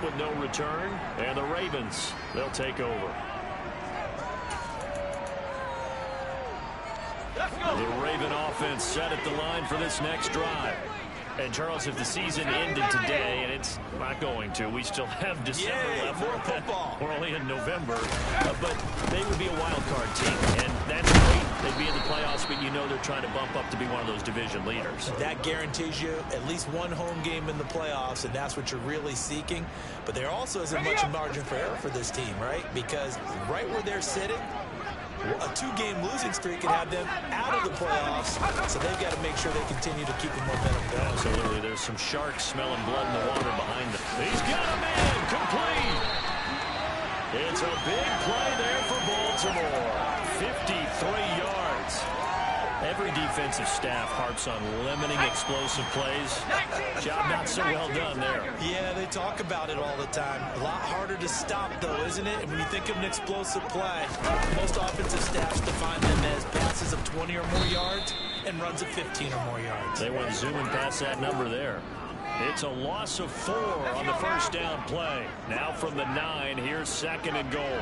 with no return, and the Ravens, they'll take over. The Raven offense set at the line for this next drive. And, Charles, if the season ended today, and it's not going to, we still have December left. More football. We're only in November. But they would be a wild card team, and that's great. They'd be in the playoffs, but you know they're trying to bump up to be one of those division leaders. That guarantees you at least one home game in the playoffs, and that's what you're really seeking. But there also isn't much margin for error for this team, right? Because right where they're sitting, a two-game losing streak could have them out of the playoffs, so they've got to make sure they continue to keep the momentum going. Absolutely. There's some sharks smelling blood in the water behind them. He's got a man complete. It's a big play there for Baltimore. 53 yards. Every defensive staff harps on limiting explosive plays. Job not so well done there. Yeah, they talk about it all the time. A lot harder to stop, though, isn't it? And when you think of an explosive play, most offensive staffs define them as passes of 20 or more yards and runs of 15 or more yards. They went zooming past that number there. It's a loss of 4 on the first down play. Now from the 9, here's 2nd and goal.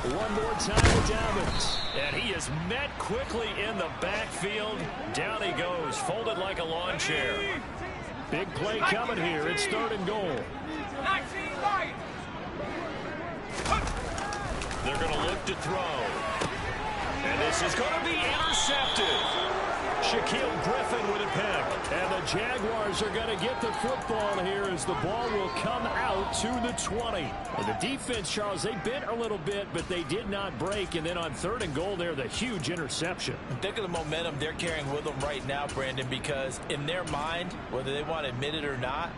One more time to Dobbins. And he is met quickly in the backfield. Down he goes, folded like a lawn chair. Big play coming here. It's 3rd and goal. They're going to look to throw. And this is going to be intercepted. Shaquille Griffin with a pick. And the Jaguars are going to get the football here as the ball will come out to the 20. And the defense, Charles, they bent a little bit, but they did not break. And then on 3rd and goal there, the huge interception. Think of the momentum they're carrying with them right now, Brandon, because in their mind, whether they want to admit it or not,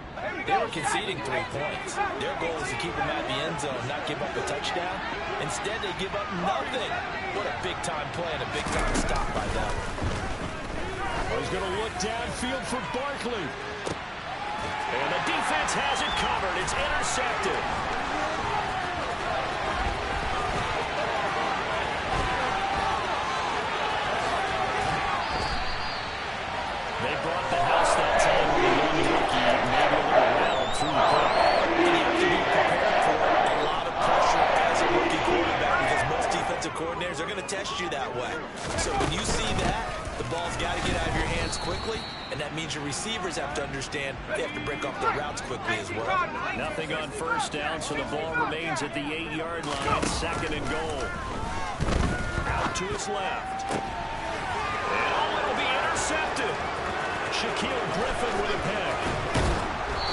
they were conceding 3 points. Their goal is to keep them at the end zone, not give up a touchdown. Instead, they give up nothing. What a big-time play and a big-time stop by them. He's going to look downfield for Barkley. And the defense has it covered. It's intercepted. They brought the house that time with a young rookie, maybe a little rattled through the play. And you have to be prepared for a lot of pressure as a rookie quarterback because most defensive coordinators are going to test you that way. So when you see that, the ball's got to get out of your hands quickly, and that means your receivers have to understand they have to break off their routes quickly as well. Nothing on first down, so the ball remains at the 8-yard line. 2nd and goal. Out to his left. And it'll be intercepted. Shaquille Griffin with a pick.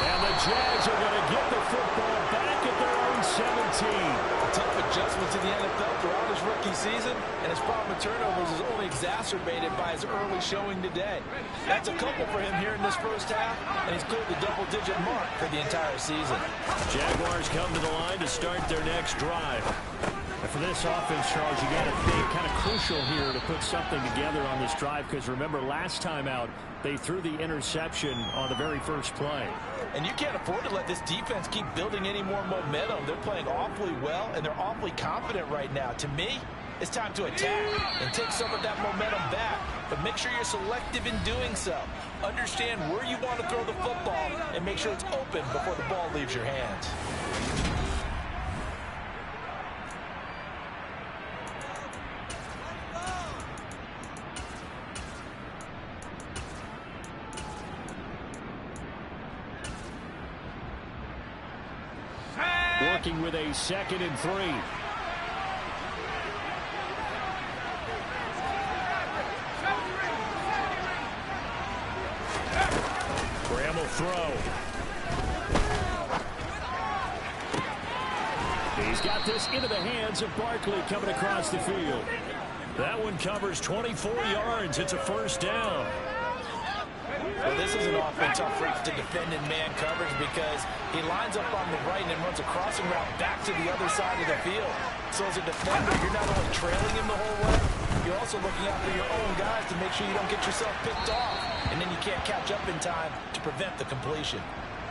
And the Jags are going to get the football back at their own 17. A tough adjustment to the NFL throughout his rookie season, and his problem with turnovers is only exacerbated by his early showing today. That's a couple for him here in this first half, and he's cleared the double-digit mark for the entire season. Jaguars come to the line to start their next drive. And for this offense, Charles, you got to think kind of crucial here to put something together on this drive because remember last time out they threw the interception on the very first play. And you can't afford to let this defense keep building any more momentum. They're playing awfully well, and they're awfully confident right now. To me, it's time to attack and take some of that momentum back. But make sure you're selective in doing so. Understand where you want to throw the football and make sure it's open before the ball leaves your hands. Working with a 2nd and 3. Graham will throw. He's got this into the hands of Barkley coming across the field. That one covers 24 yards. It's a first down. Well, this is an awfully tough route to defend in man coverage because he lines up on the right and then runs a crossing route back to the other side of the field. So as a defender, you're not only trailing him the whole way, you're also looking out for your own guys to make sure you don't get yourself picked off. And then you can't catch up in time to prevent the completion.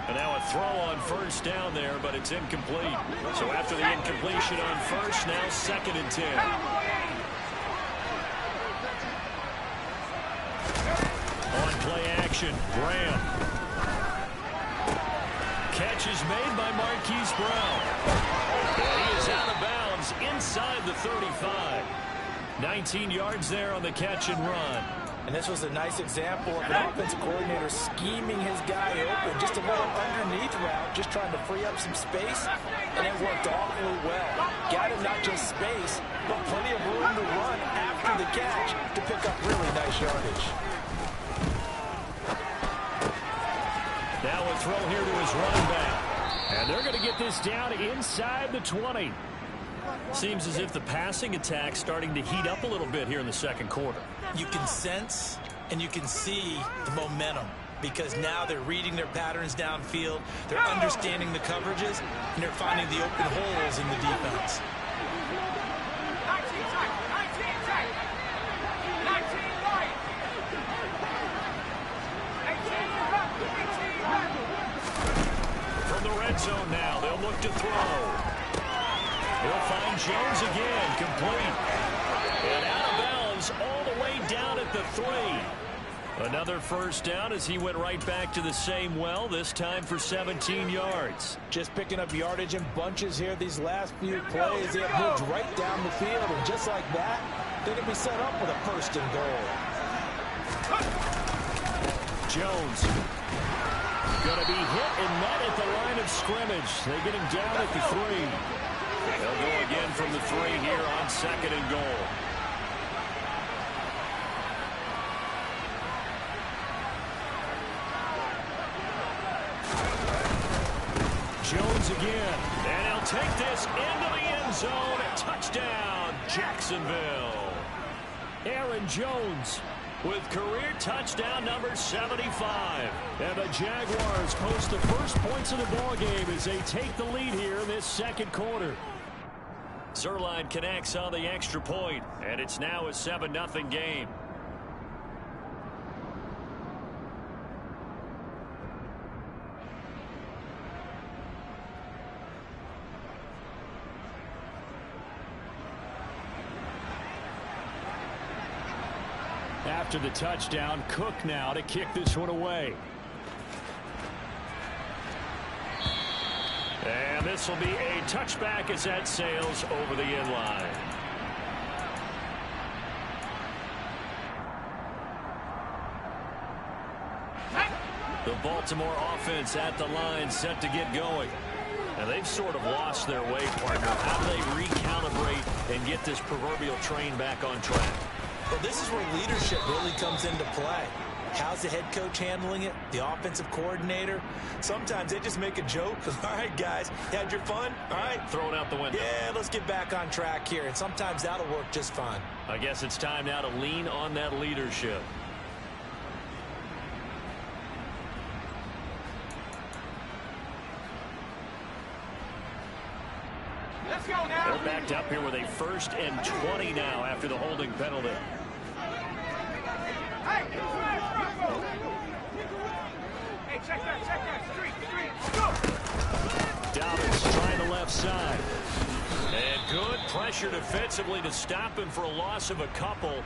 And now a throw on first down there, but it's incomplete. So after the incompletion on first, now 2nd and 10. On action. Graham. Catch is made by Marquise Brown. And he is out of bounds inside the 35. 19 yards there on the catch and run. And this was a nice example of an offensive coordinator scheming his guy open. Just a little underneath route, just trying to free up some space, and it worked awfully well. Got him not just space, but plenty of room to run after the catch to pick up really nice yardage. Now a throw here to his running back. And they're going to get this down inside the 20. Seems as if the passing attack's starting to heat up a little bit here in the second quarter. You can sense and you can see the momentum because now they're reading their patterns downfield, they're understanding the coverages, and they're finding the open holes in the defense. From the red zone now, they'll look to throw. He'll find Jones again, complete. And out of bounds all the way down at the 3. Another first down as he went right back to the same well, this time for 17 yards. Just picking up yardage in bunches here these last few plays. They have moved right down the field, and just like that, they're going to be set up with a first and goal. Jones going to be hit and met at the line of scrimmage. They get him down at the 3. They'll go again from the 3 here on second and goal. Jones again. And he'll take this into the end zone. Touchdown, Jacksonville. Aaron Jones with career touchdown number 75. And the Jaguars post the first points of the ballgame as they take the lead here in this second quarter. Zerline connects on the extra point, and it's now a 7-0 game. After the touchdown, Cook now to kick this one away. And this will be a touchback as that sails over the end line. The Baltimore offense at the line set to get going. And they've sort of lost their way, partner. How do they recalibrate and get this proverbial train back on track? Well, this is where leadership really comes into play. How's the head coach handling it? The offensive coordinator? Sometimes they just make a joke. All right, guys, you had your fun? All right. Throw it out the window. Yeah, let's get back on track here. And sometimes that'll work just fine. I guess it's time now to lean on that leadership. Let's go now. They're backed up here with a 1st and 20 now after the holding penalty. Hey, check that. Street. Go. Dobbins trying the left side. And good pressure defensively to stop him for a loss of a couple.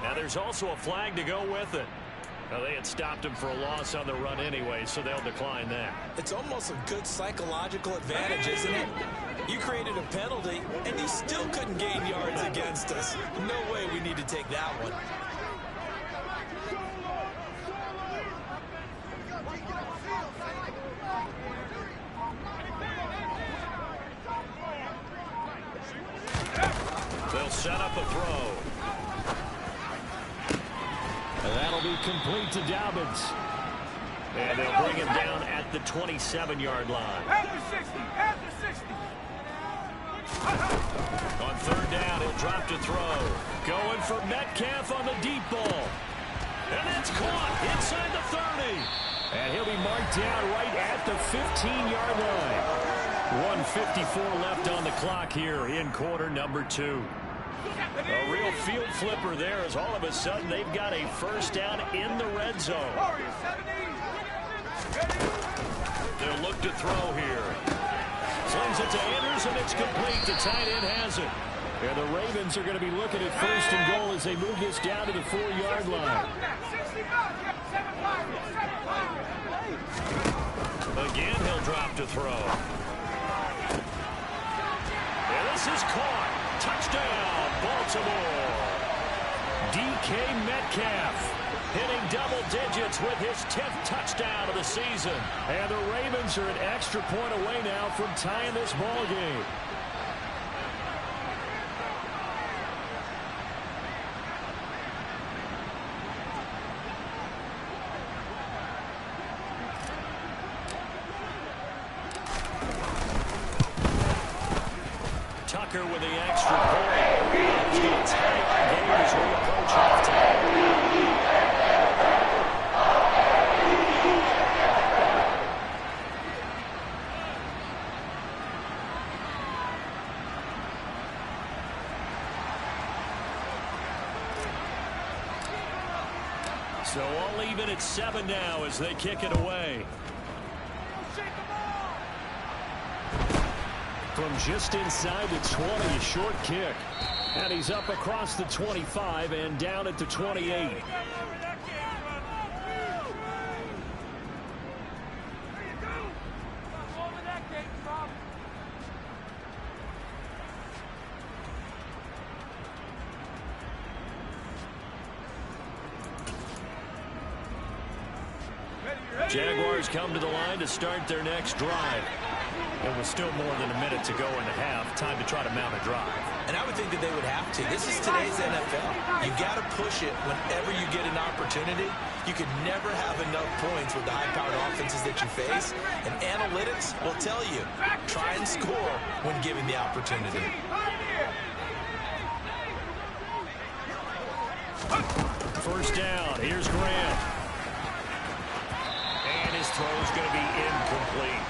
Now there's also a flag to go with it. Now they had stopped him for a loss on the run anyway, so they'll decline that. It's almost a good psychological advantage, isn't it? You created a penalty, and you still couldn't gain yards against us. No way we need to take that one. They'll set up a throw. And that'll be complete to Dobbins. And they'll bring him down at the 27-yard line. After 60. On 3rd down, he'll drop to throw. Going for Metcalf on the deep ball. And it's caught inside the 30. And he'll be marked down right at the 15-yard line. 1:54 left on the clock here in quarter number 2. A real field flipper there as all of a sudden they've got a first down in the red zone. They'll look to throw here. Slings it to Andrews, and it's complete. The tight end has it. And the Ravens are going to be looking at 1st and goal as they move this down to the 4-yard line. to throw. And this is caught. Touchdown, Baltimore. DK Metcalf hitting double digits with his 10th touchdown of the season. And the Ravens are an extra point away now from tying this ball game. Tucker with the extra point. He's going to tie our game as we approach halftime. So all even at 7 now as they kick it away. From just inside the 20, a short kick. And he's up across the 25 and down at the 28. Jaguars come to the line to start their next drive. It was still more than a minute to go in the half. Time to try to mount a drive. And I would think that they would have to. This is today's NFL. You got to push it whenever you get an opportunity. You could never have enough points with the high-powered offenses that you face. And analytics will tell you, try and score when given the opportunity. First down. Here's Graham. And his throw is going to be incomplete.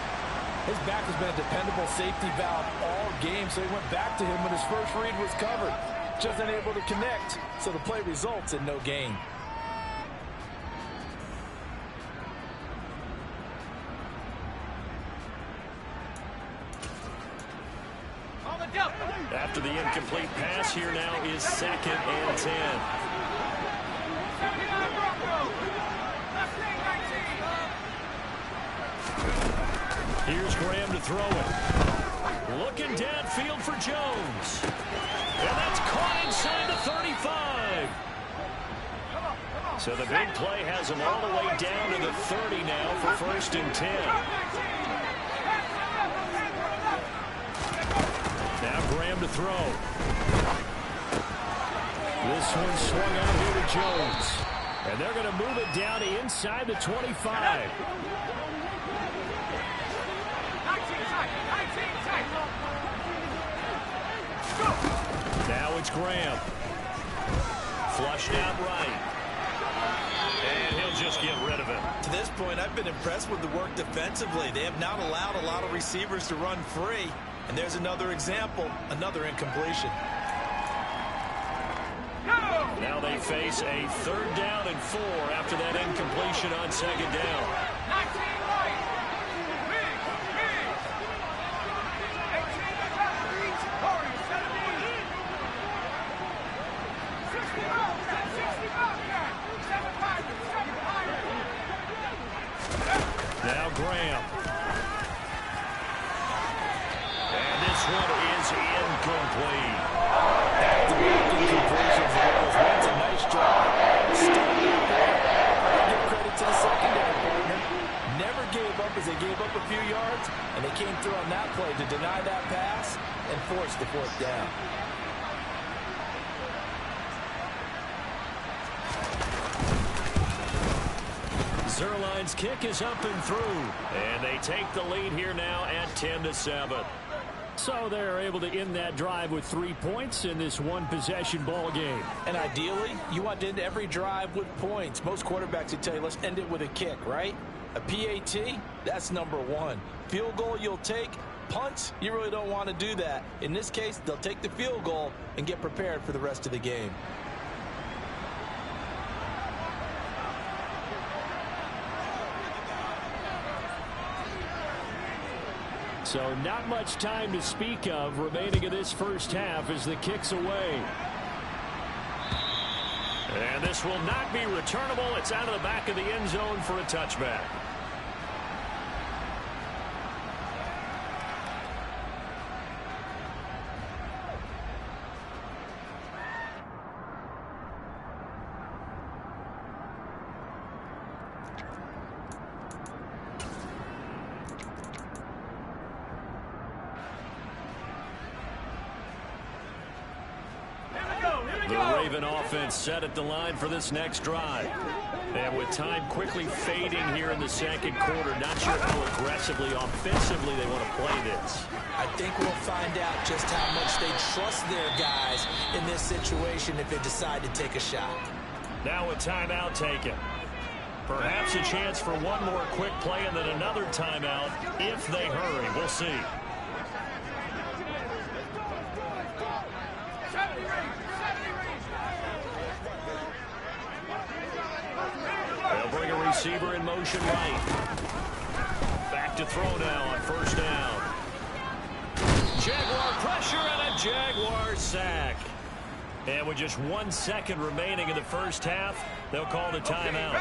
His back has been a dependable safety valve all game, so he went back to him when his first read was covered. Just unable to connect, so the play results in no gain. After the incomplete pass, here now is 2nd and 10. Here's Graham to throw it. Looking downfield for Jones. And that's caught inside the 35. So the big play has him all the way down to the 30 now for 1st and 10. Now Graham to throw. This one swung out here to Jones. And they're going to move it down to inside the 25. Now it's Graham. Flushed out right. And he'll just get rid of it. To this point, I've been impressed with the work defensively. They have not allowed a lot of receivers to run free. And there's another example, another incompletion. Now they face a 3rd down and 4 after that incompletion on 2nd down. Now Graham. And this one is incomplete. Back-to-back incompletions. That's a nice job. Starting out there. Give credit to the secondary partner. Never gave up as they gave up a few yards, and they came through on that play to deny that pass and force the 4th down. Zerline's kick is up and through. And they take the lead here now at 10-7. So they're able to end that drive with 3 points in this one-possession ball game. And ideally, you want to end every drive with points. Most quarterbacks would tell you, let's end it with a kick, right? A PAT, that's number 1. Field goal you'll take. Punts, you really don't want to do that. In this case, they'll take the field goal and get prepared for the rest of the game. So not much time to speak of remaining in this first half as the kick's away. And this will not be returnable. It's out of the back of the end zone for a touchback. The Raven offense set at the line for this next drive. And with time quickly fading here in the second quarter, not sure how aggressively, offensively they want to play this. I think we'll find out just how much they trust their guys in this situation if they decide to take a shot. Now a timeout taken. Perhaps a chance for one more quick play and then another timeout if they hurry. We'll see. They'll bring a receiver in motion right. Back to throw now on first down. Jaguar pressure and a Jaguar sack. And with just 1 second remaining in the first half, they'll call the timeout.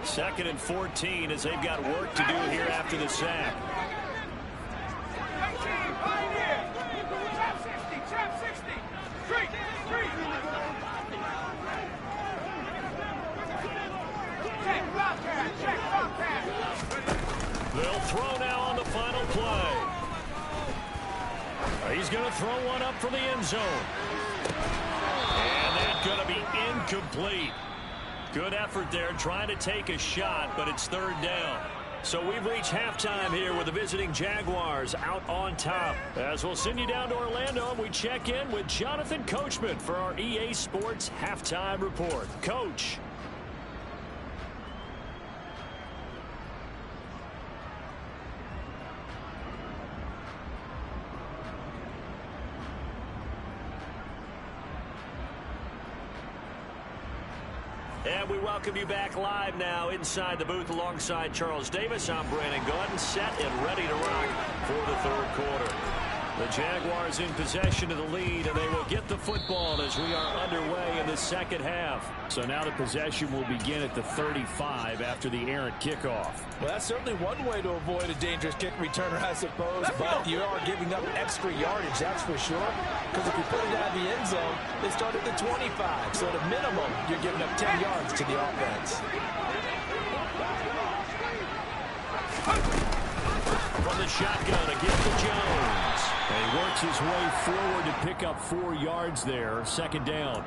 Second and 14 as they've got work to do here after the sack. They'll throw now on the final play. He's going to throw one up for the end zone. And that's going to be incomplete. Good effort there trying to take a shot, but it's third down. So we've reached halftime here with the visiting Jaguars out on top. As we'll send you down to Orlando, and we check in with Jonathan Coachman for our EA Sports Halftime Report. Coach. And we welcome you back live now inside the booth alongside Charles Davis. I'm Brandon Gordon, set and ready to rock for the third quarter. The Jaguars in possession of the lead, and they will get the football as we are underway in the second half. So now the possession will begin at the 35 after the errant kickoff. Well, that's certainly one way to avoid a dangerous kick returner, I suppose, but you are giving up extra yardage, that's for sure. Because if you put it out of the end zone, they start at the 25. So at a minimum, you're giving up 10 yards to the offense. From the shotgun, a gift to Jones. And he works his way forward to pick up 4 yards there, second down.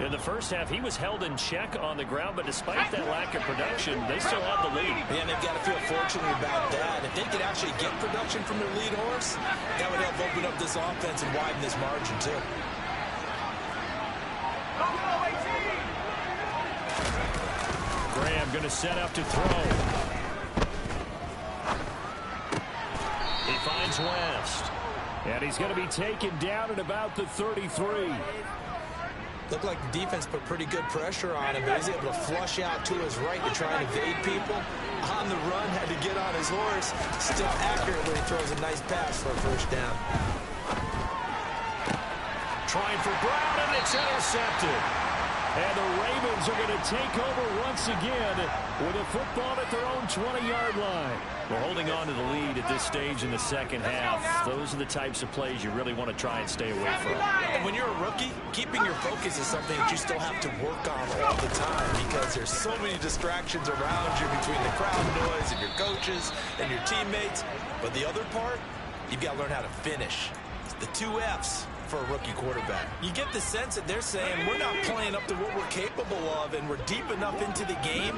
In the first half, he was held in check on the ground, but despite that lack of production, they still have the lead. Yeah, and they've got to feel fortunate about that. If they could actually get production from their lead horse, that would help open up this offense and widen this margin, too. Graham going to set up to throw. He finds West. And he's going to be taken down at about the 33. Looked like the defense put pretty good pressure on him, but he's able to flush out to his right to try and evade people. On the run, had to get on his horse. Still accurate when he throws a nice pass for a first down. Trying for Brown, and it's intercepted. And the Ravens are going to take over once again with a football at their own 20-yard line. We're holding on to the lead at this stage in the second half. Those are the types of plays you really want to try and stay away from. And when you're a rookie, keeping your focus is something that you still have to work on all the time because there's so many distractions around you between the crowd noise and your coaches and your teammates. But the other part, you've got to learn how to finish. It's the 2 F's. For a rookie quarterback. You get the sense that they're saying we're not playing up to what we're capable of and we're deep enough into the game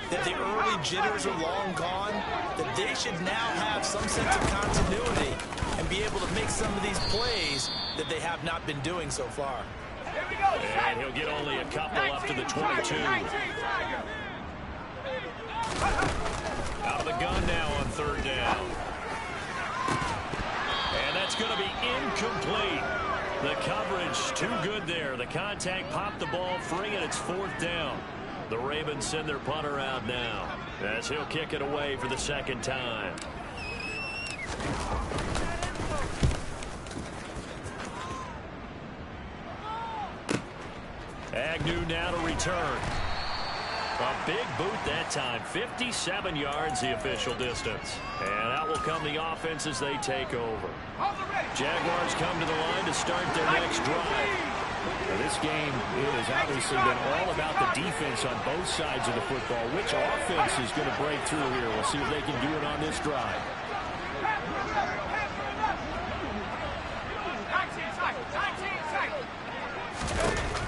that the early jitters are long gone, that they should now have some sense of continuity and be able to make some of these plays that they have not been doing so far. And he'll get only a couple up to the 22. Out of the gun now on third down. And that's going to be incomplete. The coverage too good there. The contact popped the ball free, and it's fourth down. The Ravens send their punter out now as he'll kick it away for the second time. Agnew now to return. A big boot that time. 57 yards the official distance. And out will come the offense as they take over. Jaguars come to the line to start their next drive. Now this game has obviously been all about the defense on both sides of the football. Which offense is going to break through here? We'll see if they can do it on this drive. 19 seconds.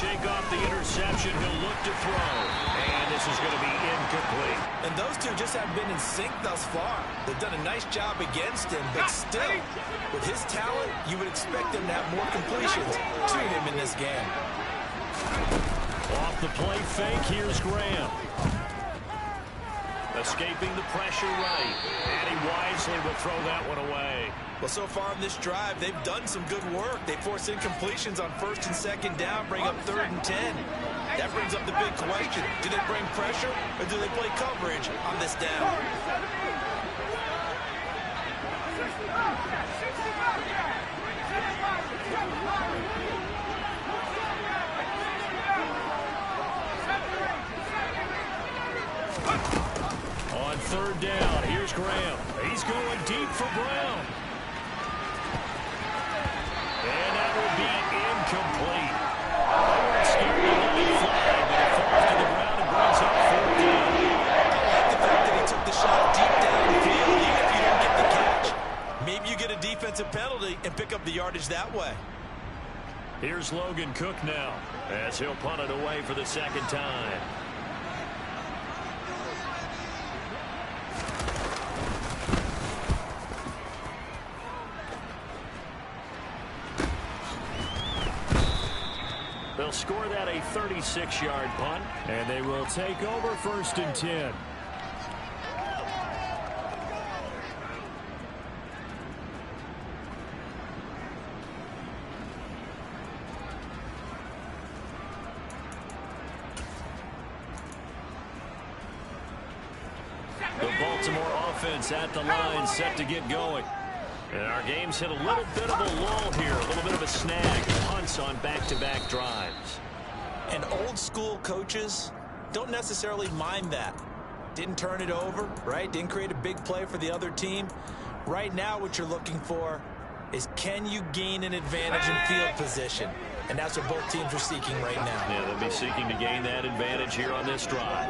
shake off the interception. He'll look to throw. And this is going to be incomplete. And those two just haven't been in sync thus far. They've done a nice job against him, but still, with his talent, you would expect him to have more completions to him in this game. Off the play fake, here's Graham. Escaping the pressure right. And he wisely will throw that one away. Well, so far in this drive, they've done some good work. They force incompletions on 1st and 2nd down, bring up 3rd and 10. That brings up the big question. Do they bring pressure or do they play coverage on this down? On 3rd down, here's Graham. He's going deep for Brown. And that will be incomplete. Scared to let it fly, but it falls to the ground and brings up 4th down. I like the fact that he took the shot deep downfield, even if you don't get the catch. Maybe you get a defensive penalty and pick up the yardage that way. Here's Logan Cook now, as he'll punt it away for the 2nd time. They'll score that a 36-yard punt, and they will take over 1st and 10. The Baltimore offense at the line, set to get going. And our game's hit a little bit of a lull here, a little bit of a snag. Punts on back-to-back drives. And old-school coaches don't necessarily mind that. Didn't turn it over, right? Didn't create a big play for the other team. Right now, what you're looking for is, can you gain an advantage in field position? And that's what both teams are seeking right now. Yeah, they'll be seeking to gain that advantage here on this drive.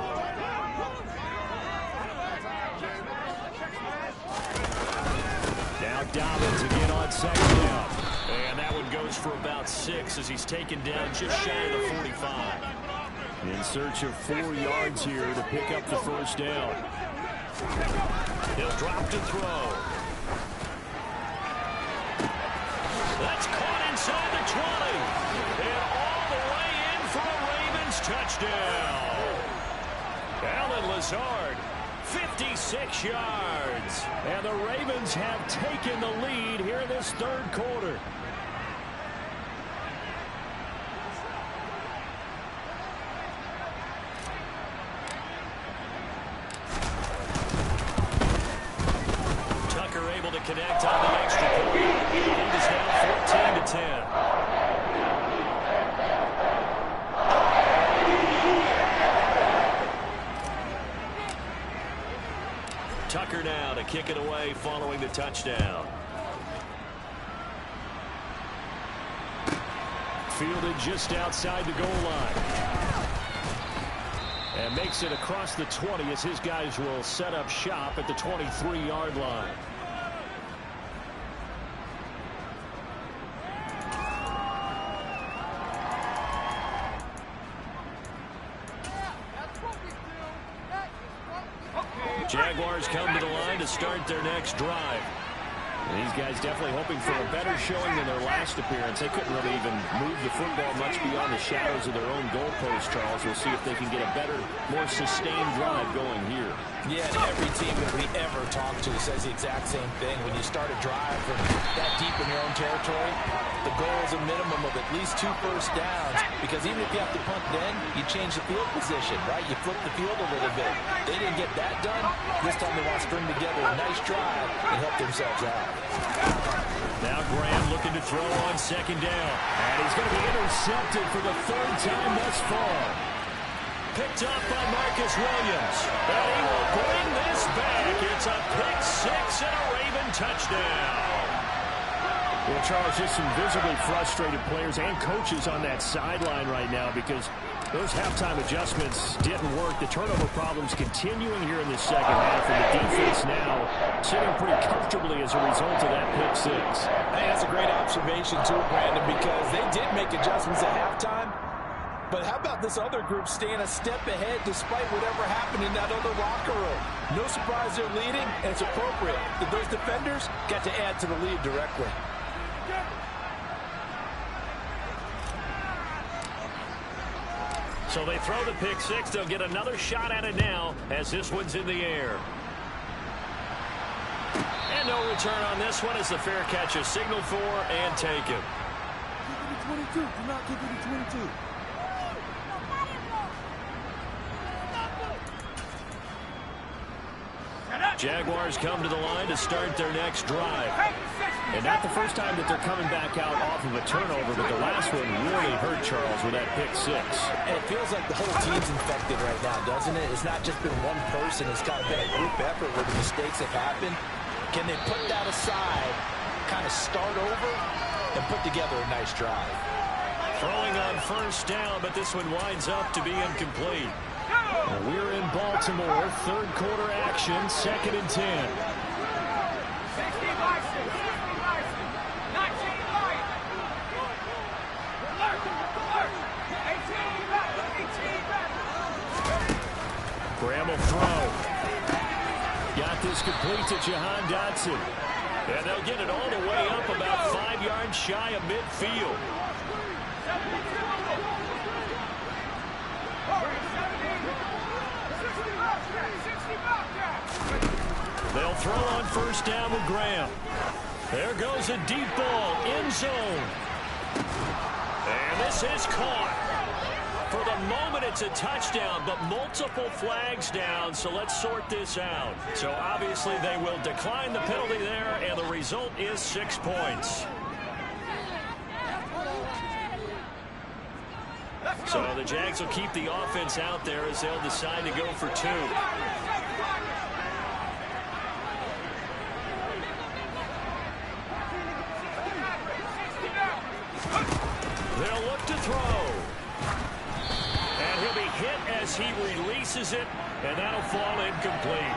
Now Dobbins again on 2nd down. And that one goes for about 6 as he's taken down just shy of the 45. In search of 4 yards here to pick up the 1st down. He'll drop to throw. That's caught inside the 20. And all the way in for a Ravens touchdown. Alan Lazard, 56 yards. And the Ravens have taken the lead here in this 3rd quarter. Tucker able to connect on the extra point. The lead is now 14-10. Tucker now to kick it away following the touchdown. Fielded just outside the goal line. And makes it across the 20 as his guys will set up shop at the 23-yard line. Jaguars come to the line to start their next drive. And these guys definitely hoping for a better showing than their last appearance. They couldn't really even move the football much beyond the shadows of their own goalpost, Charles. We'll see if they can get a better, more sustained drive going here. Yeah, and every team that we ever talk to says the exact same thing. When you start a drive from that deep in your own territory, the goal is a minimum of at least 2 first downs, because even if you have to punt then, you change the field position, right? You flip the field a little bit. They didn't get that done. This time they want to string together a nice drive and help themselves out. Now Graham looking to throw on 2nd down. And he's going to be intercepted for the 3rd time thus far. Picked up by Marcus Williams. And he will bring this back. It's a pick-6 and a Raven touchdown. Well, Charles, just some visibly frustrated players and coaches on that sideline right now because those halftime adjustments didn't work. The turnover problems continuing here in the 2nd half, and the defense now sitting pretty comfortably as a result of that pick-6. Hey, that's a great observation too, Brandon, because they did make adjustments at halftime, But how about this other group staying a step ahead despite whatever happened in that other locker room? No surprise they're leading, and it's appropriate that those defenders got to add to the lead directly. So they throw the pick six. They'll get another shot at it now as this one's in the air. And no return on this one as the fair catch is signaled for and taken. Kick it to 22. Do not kick it to 22. Jaguars come to the line to start their next drive. And not the first time that they're coming back out off of a turnover, but the last one really hurt Charles with that pick six. And it feels like the whole team's infected right now, doesn't it? It's not just been one person. It's kind of been a group effort where the mistakes have happened. Can they put that aside, kind of start over, and put together a nice drive? Throwing on first down, but this one winds up to be incomplete. And we're in Baltimore, third quarter action, 2nd and 10. 60 license, 60 license, 19 light. Alert, alert, 18 back, 18 back. Graham will throw. Got this complete to Jahan Dotson. And they'll get it all the way up about 5 yards shy of midfield. They'll throw on first down with Graham. There goes a deep ball, end zone. And this is caught. For the moment, it's a touchdown, but multiple flags down, so let's sort this out. So obviously they will decline the penalty there, and the result is 6 points. So the Jags will keep the offense out there as they'll decide to go for 2. They'll look to throw. And he'll be hit as he releases it, and that'll fall incomplete.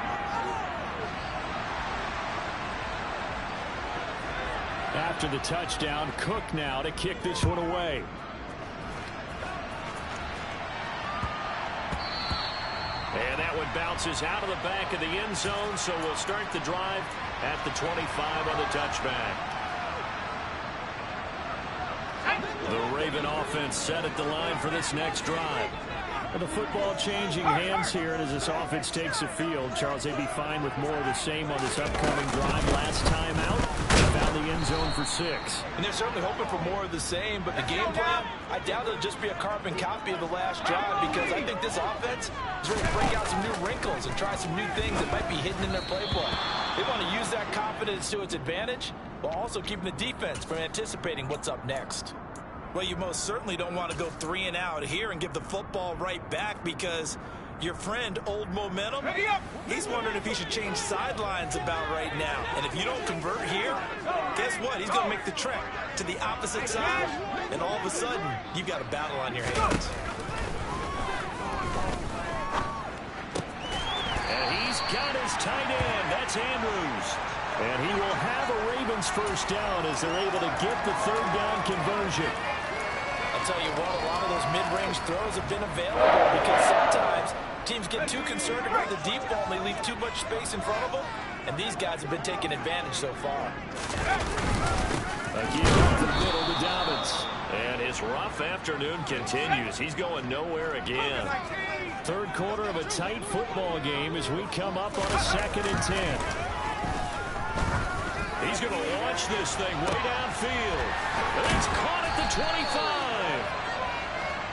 After the touchdown, Cook now to kick this one away. And that one bounces out of the back of the end zone, so we'll start the drive at the 25 on the touchback. The Raven offense set at the line for this next drive. Well, the football changing hands here, and as this offense takes the field, Charles, they'd be fine with more of the same on this upcoming drive. Last time out, they found the end zone for 6. And they're certainly hoping for more of the same, but the game plan, I doubt it'll just be a carbon copy of the last drive, because I think this offense is ready to break out some new wrinkles and try some new things that might be hidden in their playbook. They want to use that confidence to its advantage, while also keeping the defense from anticipating what's up next. Well, you most certainly don't want to go 3 and out here and give the football right back, because your friend, Old Momentum, he's wondering if he should change sidelines about right now. And if you don't convert here, guess what? He's going to make the trek to the opposite side, and all of a sudden, you've got a battle on your hands. And he's got his tight end. That's Andrews. And he will have a Ravens first down as they're able to get the 3rd down conversion. I'll tell you what, a lot of those mid-range throws have been available, because sometimes teams get too concerned about the deep ball and they leave too much space in front of them, and these guys have been taking advantage so far. Again, off the middle to Dobbins. And his rough afternoon continues. He's going nowhere again. 3rd quarter of a tight football game as we come up on a 2nd and 10. He's going to launch this thing way downfield. And it's caught at the 25.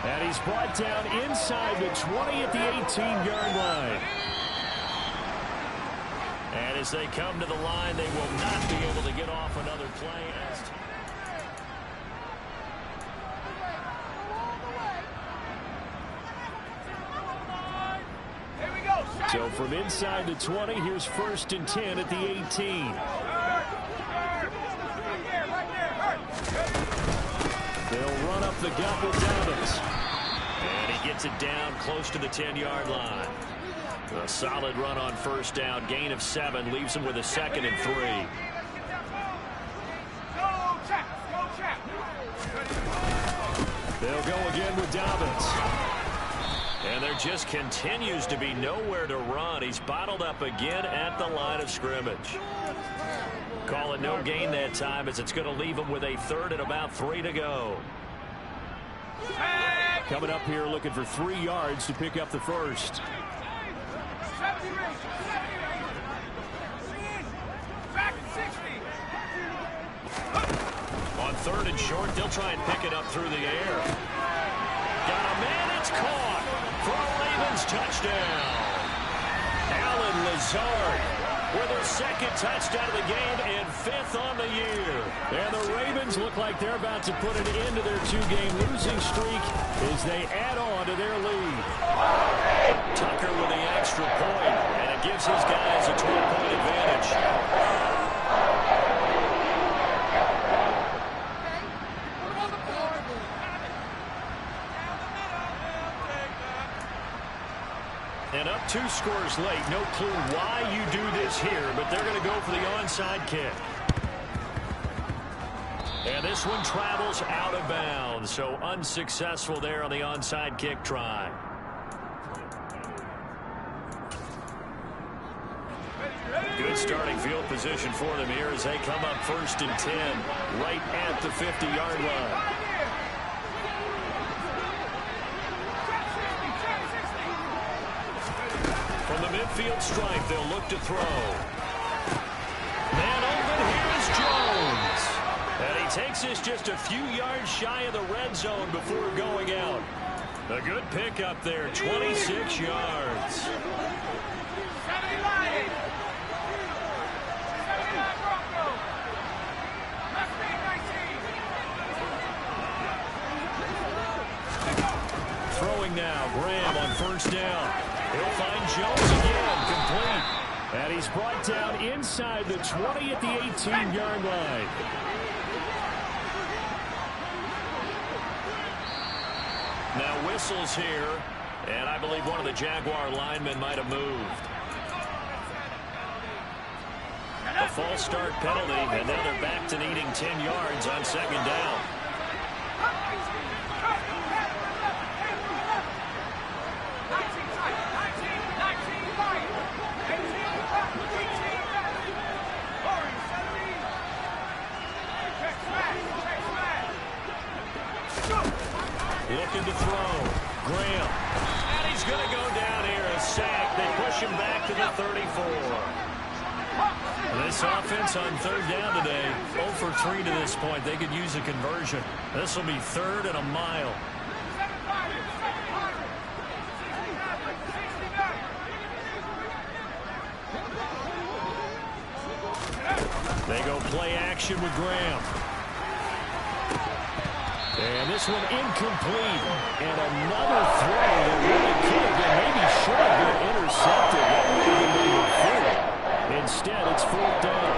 And he's brought down inside the 20 at the 18-yard line. And as they come to the line, they will not be able to get off another play. So from inside the 20, here's 1st and 10 at the 18. They'll run up the gut with Dobbins. And he gets it down close to the 10-yard line. A solid run on first down. Gain of 7 leaves him with a 2nd and 3. They'll go again with Dobbins. And there just continues to be nowhere to run. He's bottled up again at the line of scrimmage. Call it no gain that time, as it's going to leave him with a third and about 3 to go. Coming up here looking for 3 yards to pick up the first. On 3rd and short, they'll try and pick it up through the air. Got a man, it's caught for a Ravens touchdown. Allen Lazard with their 2nd touchdown of the game and 5th on the year. And the Ravens look like they're about to put an end to their 2-game losing streak as they add on to their lead. Tucker with the extra point, and it gives his guys a 12-point advantage. And up 2 scores late. No clue why you do this here, but they're going to go for the onside kick. And this one travels out of bounds, so unsuccessful there on the onside kick try. Good starting field position for them here as they come up 1st and 10, right at the 50-yard line. From the midfield stripe, they'll look to throw. Man open, here's Jones. And he takes this just a few yards shy of the red zone before going out. A good pickup there, 26 yards. Throwing now, Graham on 1st down. He'll find Jones again, complete. And he's brought down inside the 20 at the 18-yard line. Now whistles here, and I believe one of the Jaguar linemen might have moved. A false start penalty, and now they're back to needing 10 yards on 2nd down. Looking to throw. Graham. And he's going to go down here. A sack. They push him back to the 34. This offense on 3rd down today, 0 for 3 to this point. They could use a conversion. This will be 3rd and a mile. They go play action with Graham. And this one incomplete. And another throw that really could have been, maybe should have been intercepted. That would have been moving forward. Instead, it's 4th down.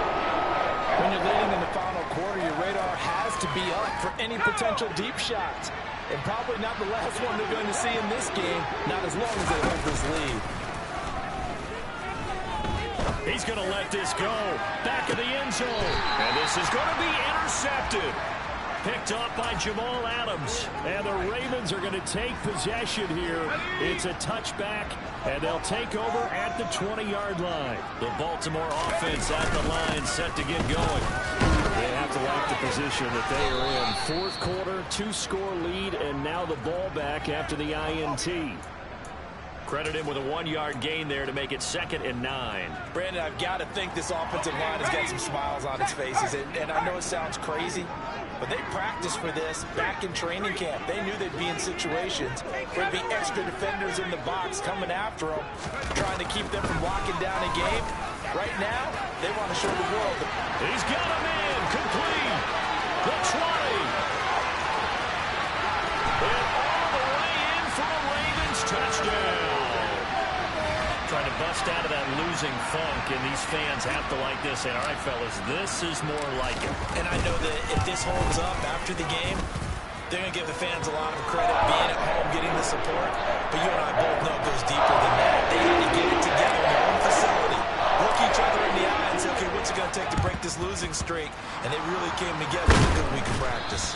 When you're leading in the final quarter, your radar has to be up for any potential deep shots. And probably not the last one they're going to see in this game, not as long as they hold this lead. He's going to let this go. Back of the end zone. And this is going to be intercepted. Picked up by Jamal Adams. And the Ravens are going to take possession here. It's a touchback, and they'll take over at the 20-yard line. The Baltimore offense at the line, set to get going. They have to like the position that they are in. 4th quarter, 2-score lead, and now the ball back after the INT. Credit him with a 1-yard gain there to make it 2nd and 9. Brandon, I've got to think this offensive line has got some smiles on its faces. And I know it sounds crazy, but they practiced for this back in training camp. They knew they'd be in situations where there'd be extra defenders in the box coming after them, trying to keep them from locking down a game. Right now, they want to show the world. He's got a man complete. The 20. And all the way in for a Ravens touchdown. Trying to bust out of that losing funk, and these fans have to like this. And all right, fellas, this is more like it. And I know that if this holds up after the game, they're going to give the fans a lot of credit being at home, getting the support. But you and I both know it goes deeper than that. They had to get it together in their own facility, look each other in the eye and say, okay, what's it going to take to break this losing streak? And they really came together with a good week of practice.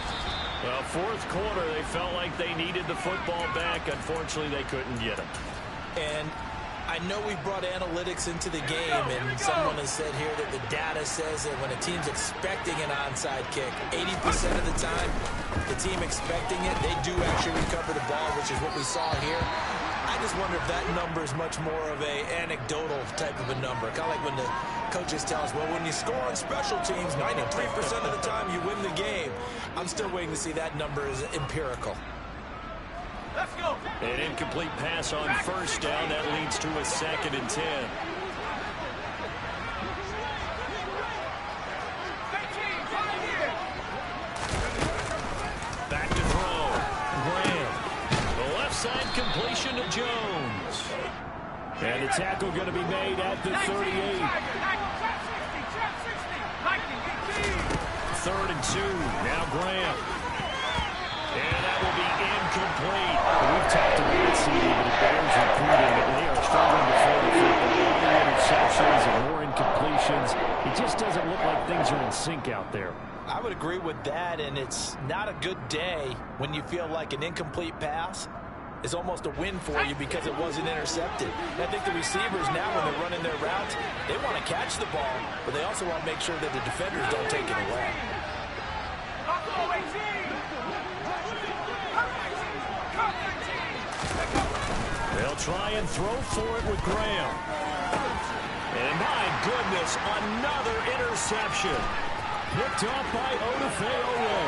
Well, fourth quarter, they felt like they needed the football back. Unfortunately, they couldn't get it. And I know we brought analytics into the game, and someone has said here that the data says that when a team's expecting an onside kick, 80% of the time, the team expecting it, they do actually recover the ball, which is what we saw here. I just wonder if that number is much more of a anecdotal type of a number. Kind of like when the coaches tell us, well, when you score on special teams, 93% of the time you win the game. I'm still waiting to see that number is empirical. Let's go. An incomplete pass on first down. That leads to a 2nd and 10. Back to throw. Graham. The left side completion to Jones. And the tackle going to be made at the 38. 3rd and 2. Now Graham. And that will be incomplete. We've talked about it, CD, but the Bears recruiting, they are struggling to throw the football. More interceptions and more incompletions. It just doesn't look like things are in sync out there. I would agree with that, and it's not a good day when you feel like an incomplete pass is almost a win for you because it wasn't intercepted. And I think the receivers now, when they're running their routes, they want to catch the ball, but they also want to make sure that the defenders don't take it away. They'll try and throw for it with Graham. And my goodness, another interception. Picked off by Odafe-Oweh.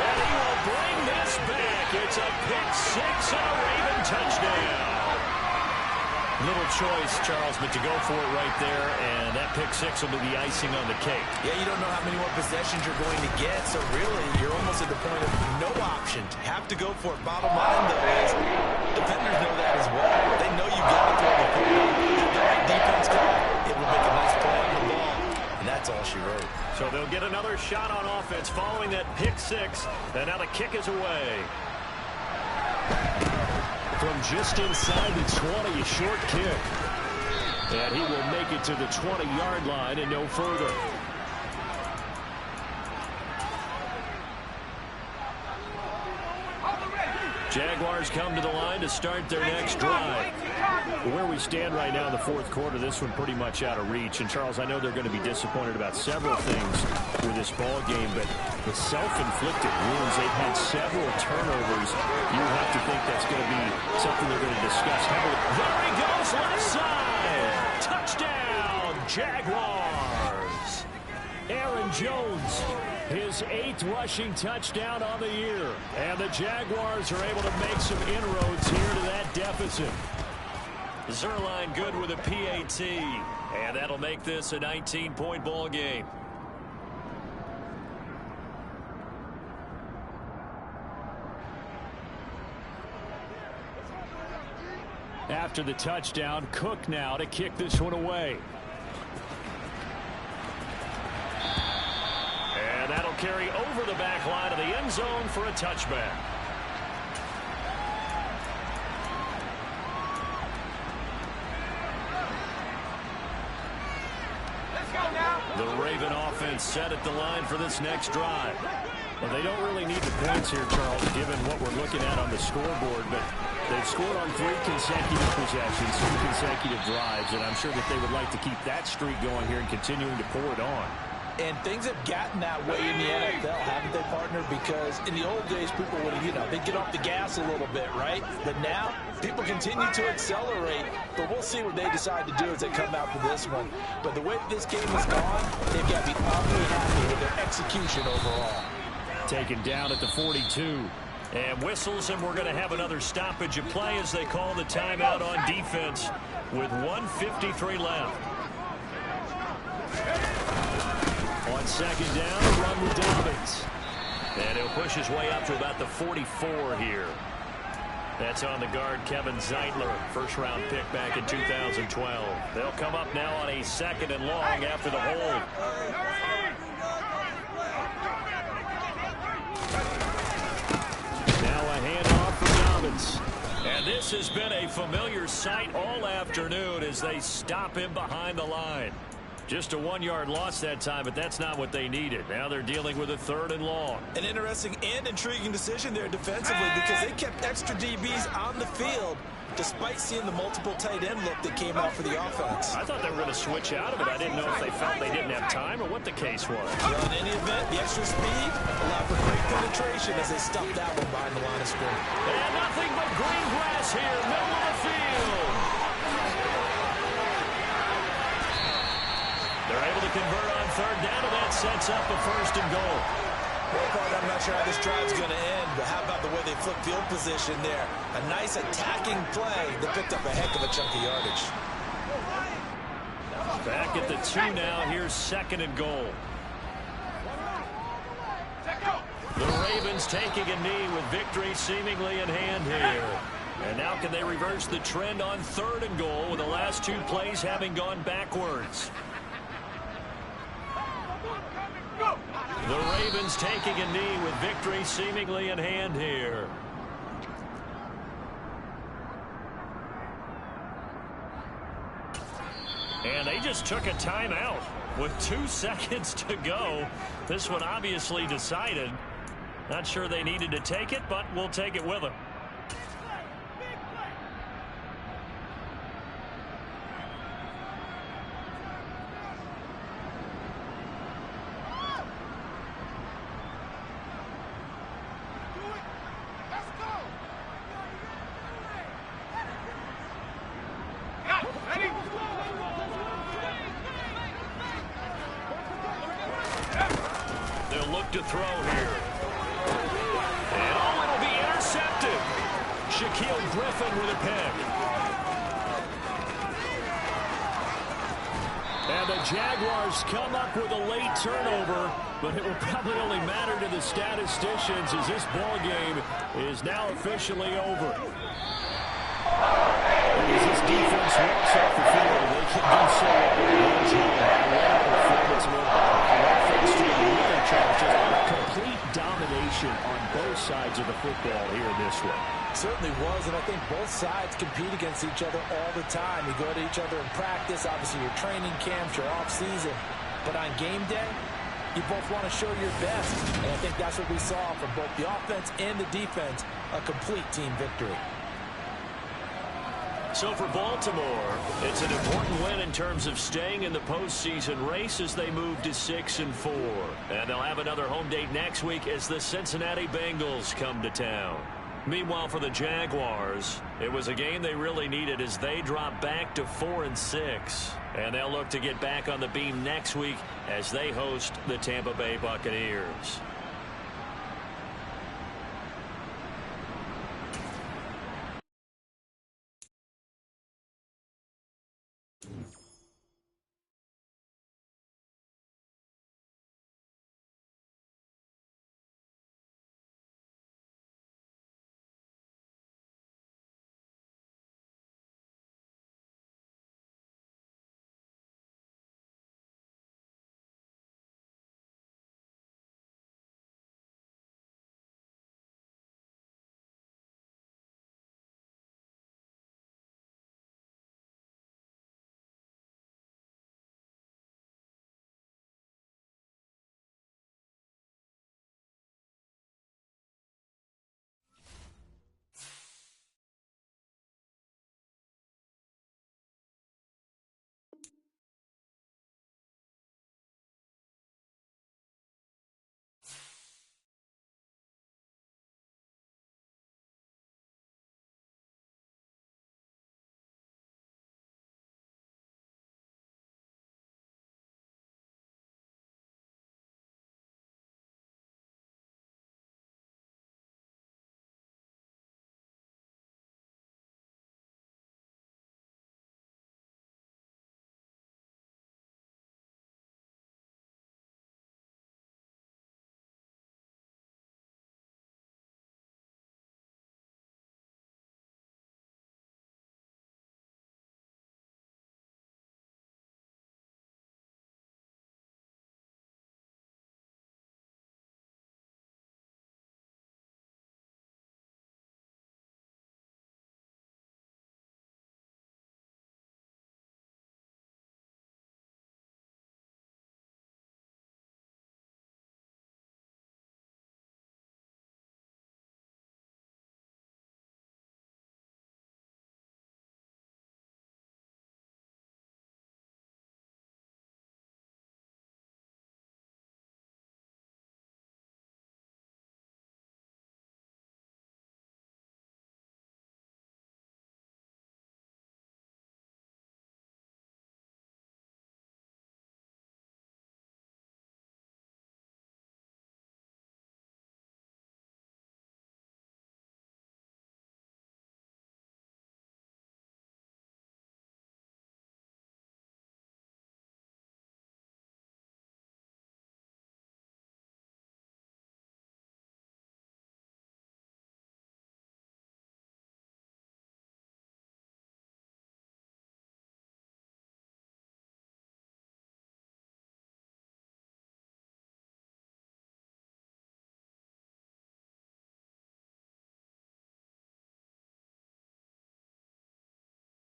And he will bring this back. It's a pick 6 and a Raven touchdown. Little choice, Charles, but to go for it right there, and that pick 6 will be the icing on the cake. Yeah, you don't know how many more possessions you're going to get, so really, you're almost at the point of no options. Have to go for it. Bottom line, though, is defenders know that as well. They know you've got to throw the football. If the right defense comes, it will make a nice play on the ball, and that's all she wrote. So they'll get another shot on offense following that pick 6, and now the kick is away. From just inside the 20, a short kick. And he will make it to the 20-yard line and no further. Jaguars come to the line to start their next drive. Where we stand right now in the fourth quarter, this one pretty much out of reach. And, Charles, I know they're going to be disappointed about several things with this ball game, but the self-inflicted wounds, they've had several turnovers. You have to think that's going to be something they're going to discuss heavily. There he goes, left side. Touchdown, Jaguars. Aaron Jones, his 8th rushing touchdown on the year. And the Jaguars are able to make some inroads here to that deficit. Zerline good with a PAT. And that'll make this a 19-point ball game. After the touchdown, Cook now to kick this one away. And that'll carry over the back line of the end zone for a touchback. Let's go now. The Raven offense set at the line for this next drive. Well, they don't really need the points here, Charles, given what we're looking at on the scoreboard, but they've scored on 3 consecutive possessions, 2 consecutive drives, and I'm sure that they would like to keep that streak going here and continuing to pour it on. And things have gotten that way in the NFL, haven't they, partner? Because in the old days, people would, they'd get off the gas a little bit, right? But now, people continue to accelerate. But we'll see what they decide to do as they come out for this one. But the way this game has gone, they've got to be awfully happy with their execution overall. Taken down at the 42. And whistles, and we're going to have another stoppage of play as they call the timeout on defense with 1:53 left. On second down, run with Dobbins. And he'll push his way up to about the 44 here. That's on the guard, Kevin Zeitler, first-round pick back in 2012. They'll come up now on a 2nd and long after the hold. Now a handoff for Dobbins. And this has been a familiar sight all afternoon as they stop him behind the line. Just a 1-yard loss that time, but that's not what they needed. Now they're dealing with a 3rd and long. An interesting and intriguing decision there defensively because they kept extra DBs on the field despite seeing the multiple tight end look that came out for the offense. I thought they were going to switch out of it. I didn't know if they felt they didn't have time or what the case was. Well, in any event, the extra speed allowed for great penetration as they stuffed that one behind the line of scrimmage. And nothing but green grass here, middle of the field. They're able to convert on 3rd down, and that sets up a 1st and goal. I'm not sure how this drive's going to end, but how about the way they flip field position there? A nice attacking play that picked up a heck of a chunk of yardage. Back at the 2 now. Here's 2nd and goal. The Ravens taking a knee with victory seemingly in hand here. And now can they reverse the trend on 3rd and goal with the last 2 plays having gone backwards? The Ravens taking a knee with victory seemingly in hand here. And they just took a timeout with 2 seconds to go. This one obviously decided. Not sure they needed to take it, but we'll take it with them. To throw here. And oh, it'll be intercepted. Shaquille Griffin with a pick. And the Jaguars come up with a late turnover, but it will probably only matter to the statisticians as this ball game is now officially over. As this defense walks off the field, they can do so well. Performance with an offense to really charge. Just complete domination on both sides of the football here in this one. Certainly was, and I think both sides compete against each other all the time. You go to each other in practice, obviously your training camps, your off-season. But on game day, you both want to show your best. And I think that's what we saw from both the offense and the defense, a complete team victory. So for Baltimore, it's an important win in terms of staying in the postseason race as they move to 6-4. And they'll have another home date next week as the Cincinnati Bengals come to town. Meanwhile, for the Jaguars, it was a game they really needed as they drop back to 4-6. And they'll look to get back on the beam next week as they host the Tampa Bay Buccaneers.